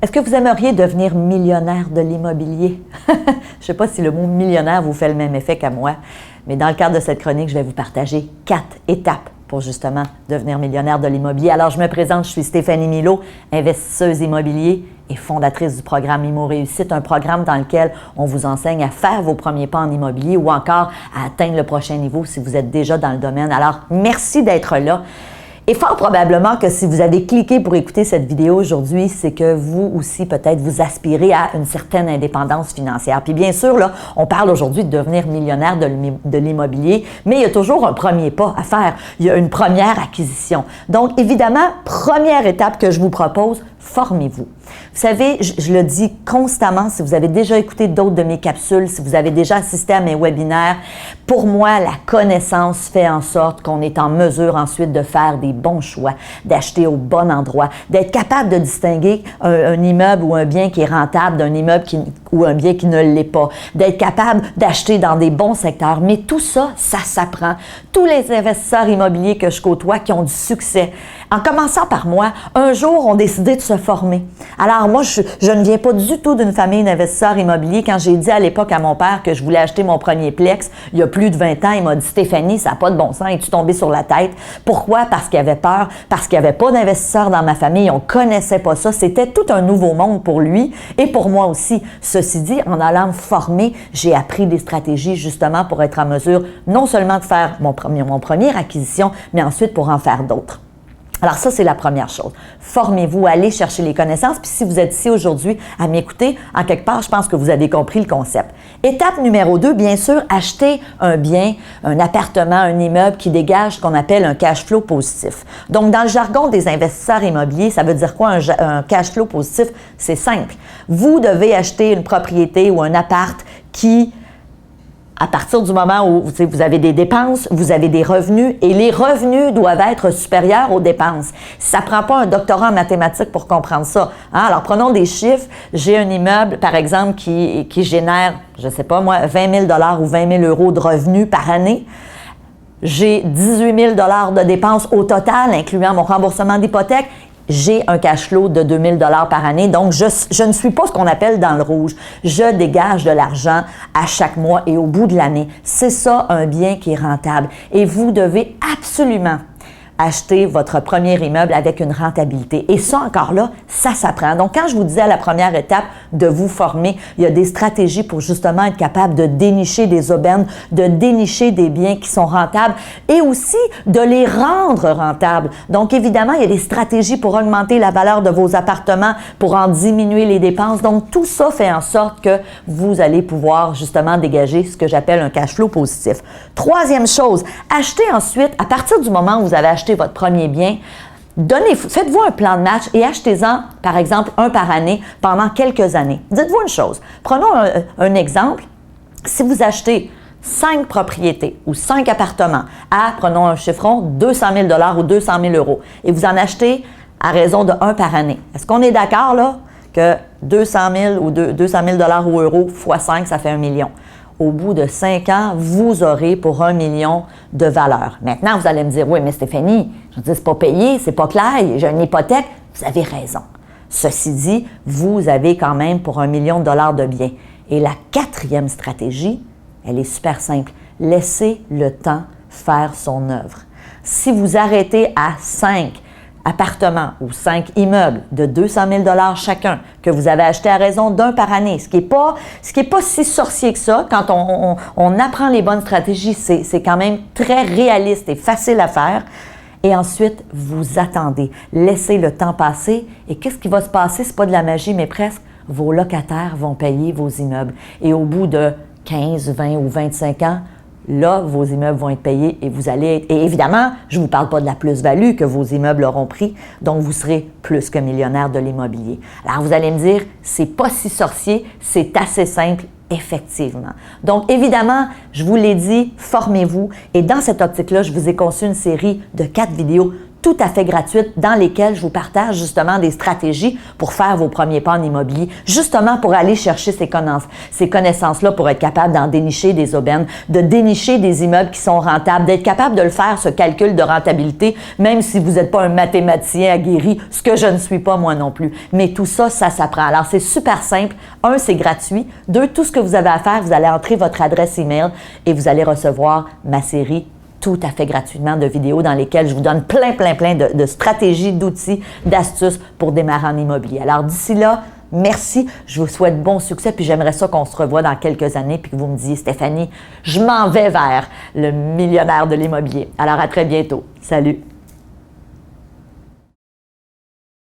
Est-ce que vous aimeriez devenir millionnaire de l'immobilier? Je ne sais pas si le mot millionnaire vous fait le même effet qu'à moi, mais dans le cadre de cette chronique, je vais vous partager 4 étapes pour justement devenir millionnaire de l'immobilier. Alors, je me présente, je suis Stéphanie Milot, investisseuse immobilier et fondatrice du programme Immo Réussite, un programme dans lequel on vous enseigne à faire vos premiers pas en immobilier ou encore à atteindre le prochain niveau si vous êtes déjà dans le domaine. Alors, merci d'être là. Et fort probablement que si vous avez cliqué pour écouter cette vidéo aujourd'hui, c'est que vous aussi, peut-être, vous aspirez à une certaine indépendance financière. Puis bien sûr, là, on parle aujourd'hui de devenir millionnaire de l'immobilier, mais il y a toujours un premier pas à faire. Il y a une première acquisition. Donc, évidemment, première étape que je vous propose, formez-vous. Vous savez, je le dis constamment, si vous avez déjà écouté d'autres de mes capsules, si vous avez déjà assisté à mes webinaires, pour moi, la connaissance fait en sorte qu'on est en mesure ensuite de faire des bons choix, d'acheter au bon endroit, d'être capable de distinguer un immeuble ou un bien qui est rentable d'un immeuble ou un bien qui ne l'est pas, d'être capable d'acheter dans des bons secteurs. Mais tout ça, ça s'apprend. Tous les investisseurs immobiliers que je côtoie qui ont du succès, en commençant par moi, un jour ont décidé de se former. Alors moi, je ne viens pas du tout d'une famille d'investisseurs immobiliers. Quand j'ai dit à l'époque à mon père que je voulais acheter mon premier Plex, il y a plus de 20 ans, il m'a dit « Stéphanie, ça n'a pas de bon sens, es-tu tombée sur la tête? » Pourquoi? Parce qu'il avait peur, parce qu'il n'y avait pas d'investisseurs dans ma famille, on ne connaissait pas ça. C'était tout un nouveau monde pour lui et pour moi aussi. Ceci dit, en allant me former, j'ai appris des stratégies justement pour être en mesure non seulement de faire mon première acquisition, mais ensuite pour en faire d'autres. Alors ça, c'est la première chose. Formez-vous, allez chercher les connaissances. Puis si vous êtes ici aujourd'hui à m'écouter, en quelque part, je pense que vous avez compris le concept. Étape numéro 2, bien sûr, acheter un bien, un appartement, un immeuble qui dégage ce qu'on appelle un cash flow positif. Donc, dans le jargon des investisseurs immobiliers, ça veut dire quoi un cash flow positif? C'est simple. Vous devez acheter une propriété ou un appart qui, à partir du moment où vous avez des dépenses, vous avez des revenus et les revenus doivent être supérieurs aux dépenses. Ça ne prend pas un doctorat en mathématiques pour comprendre ça. Hein? Alors, prenons des chiffres. J'ai un immeuble, par exemple, qui génère, je ne sais pas moi, 20 000 $ ou 20 000 € de revenus par année. J'ai 18 000 $ de dépenses au total, incluant mon remboursement d'hypothèque. J'ai un cash flow de 2 000 $ par année. Donc, je ne suis pas ce qu'on appelle dans le rouge. Je dégage de l'argent à chaque mois et au bout de l'année. C'est ça, un bien qui est rentable. Et vous devez absolument acheter votre premier immeuble avec une rentabilité. Et ça, encore là, ça s'apprend. Donc, quand je vous disais à la première étape de vous former, il y a des stratégies pour justement être capable de dénicher des aubaines, de dénicher des biens qui sont rentables et aussi de les rendre rentables. Donc, évidemment, il y a des stratégies pour augmenter la valeur de vos appartements, pour en diminuer les dépenses. Donc, tout ça fait en sorte que vous allez pouvoir justement dégager ce que j'appelle un cash flow positif. Troisième chose, achetez ensuite, à partir du moment où vous avez acheté votre premier bien, faites-vous un plan de match et achetez-en, par exemple, un par année pendant quelques années. Dites-vous une chose. Prenons un exemple. Si vous achetez 5 propriétés ou 5 appartements à, prenons un chiffron, 200 000 $ ou 200 000 € et vous en achetez à raison de 1 par année. Est-ce qu'on est d'accord là que 200 000 ou 200 000 $ ou euros fois 5, ça fait 1 million? Au bout de 5 ans, vous aurez pour 1 million de valeur. Maintenant, vous allez me dire, oui, mais Stéphanie, je dis, c'est pas payé, c'est pas clair, j'ai une hypothèque. Vous avez raison. Ceci dit, vous avez quand même pour 1 million de dollars de biens. Et la 4e stratégie, elle est super simple. Laissez le temps faire son œuvre. Si vous arrêtez à 5 appartements ou 5 immeubles de 200 000 $ chacun que vous avez acheté à raison d'un par année, ce qui est pas si sorcier que ça. Quand on apprend les bonnes stratégies, c'est quand même très réaliste et facile à faire. Et ensuite, vous attendez. Laissez le temps passer. Et qu'est-ce qui va se passer? C'est pas de la magie, mais presque. Vos locataires vont payer vos immeubles. Et au bout de 15, 20 ou 25 ans, là, vos immeubles vont être payés et vous allez être... Et évidemment, je ne vous parle pas de la plus-value que vos immeubles auront pris, donc vous serez plus que millionnaire de l'immobilier. Alors, vous allez me dire, c'est pas si sorcier, c'est assez simple, effectivement. Donc, évidemment, je vous l'ai dit, formez-vous. Et dans cette optique-là, je vous ai conçu une série de 4 vidéos tout à fait gratuites dans lesquelles je vous partage justement des stratégies pour faire vos premiers pas en immobilier, justement pour aller chercher ces connaissances-là pour être capable d'en dénicher des aubaines, de dénicher des immeubles qui sont rentables, d'être capable de le faire, ce calcul de rentabilité, même si vous n'êtes pas un mathématicien aguerri, ce que je ne suis pas moi non plus. Mais tout ça, ça s'apprend. Alors, c'est super simple. 1, c'est gratuit. 2, tout ce que vous avez à faire, vous allez entrer votre adresse email et vous allez recevoir ma série tout à fait gratuitement de vidéos dans lesquelles je vous donne plein de stratégies, d'outils, d'astuces pour démarrer en immobilier. Alors d'ici là, merci, je vous souhaite bon succès, puis j'aimerais ça qu'on se revoie dans quelques années, puis que vous me disiez, Stéphanie, je m'en vais vers le millionnaire de l'immobilier. Alors à très bientôt. Salut!